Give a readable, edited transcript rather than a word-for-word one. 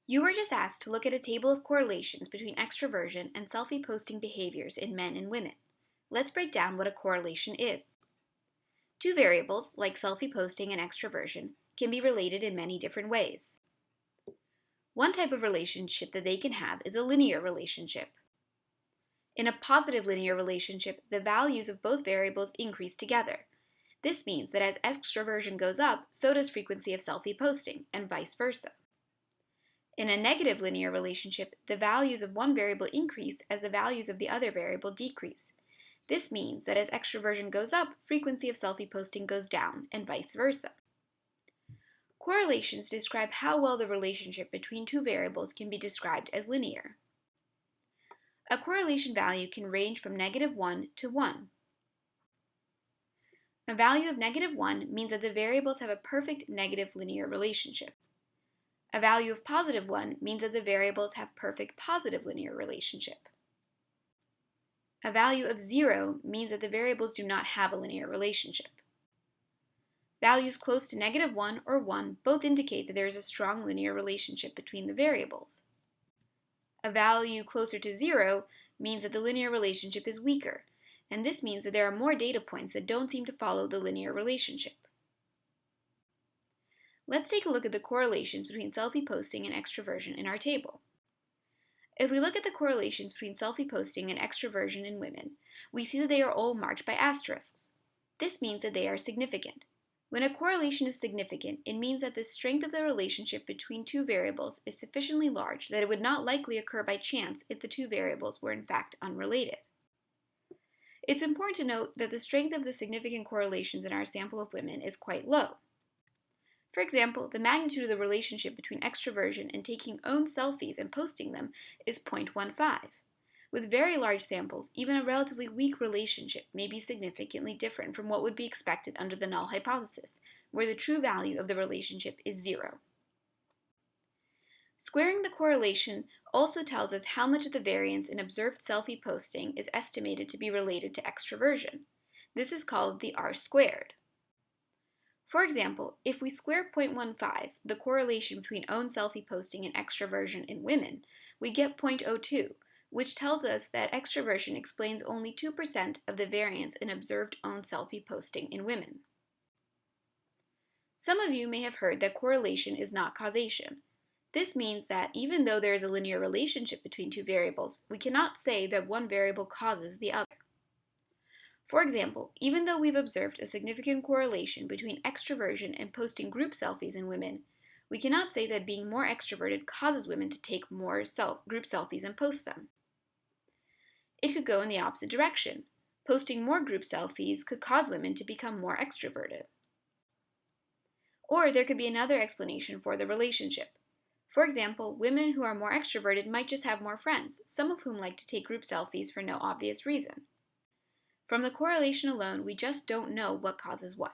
You were just asked to look at a table of correlations between extroversion and selfie posting behaviors in men and women. Let's break down what a correlation is. Two variables, like selfie posting and extroversion, can be related in many different ways. One type of relationship that they can have is a linear relationship. In a positive linear relationship, the values of both variables increase together. This means that as extroversion goes up, so does frequency of selfie posting, and vice versa. In a negative linear relationship, the values of one variable increase as the values of the other variable decrease. This means that as extroversion goes up, frequency of selfie posting goes down, and vice versa. Correlations describe how well the relationship between two variables can be described as linear. A correlation value can range from -1 to 1. A value of -1 means that the variables have a perfect negative linear relationship. A value of +1 means that the variables have perfect positive linear relationship. A value of 0 means that the variables do not have a linear relationship. Values close to -1 or 1 both indicate that there is a strong linear relationship between the variables. A value closer to 0 means that the linear relationship is weaker, and this means that there are more data points that don't seem to follow the linear relationship. Let's take a look at the correlations between selfie posting and extroversion in our table. If we look at the correlations between selfie posting and extroversion in women, we see that they are all marked by asterisks. This means that they are significant. When a correlation is significant, it means that the strength of the relationship between two variables is sufficiently large that it would not likely occur by chance if the two variables were in fact unrelated. It's important to note that the strength of the significant correlations in our sample of women is quite low. For example, the magnitude of the relationship between extroversion and taking own selfies and posting them is 0.15. With very large samples, even a relatively weak relationship may be significantly different from what would be expected under the null hypothesis, where the true value of the relationship is 0. Squaring the correlation also tells us how much of the variance in observed selfie posting is estimated to be related to extroversion. This is called the R-squared. For example, if we square 0.15, the correlation between own selfie posting and extroversion in women, we get 0.02, which tells us that extroversion explains only 2% of the variance in observed own selfie posting in women. Some of you may have heard that correlation is not causation. This means that even though there is a linear relationship between two variables, we cannot say that one variable causes the other. For example, even though we've observed a significant correlation between extroversion and posting group selfies in women, we cannot say that being more extroverted causes women to take more group selfies and post them. It could go in the opposite direction. Posting more group selfies could cause women to become more extroverted. Or there could be another explanation for the relationship. For example, women who are more extroverted might just have more friends, some of whom like to take group selfies for no obvious reason. From the correlation alone, we just don't know what causes what.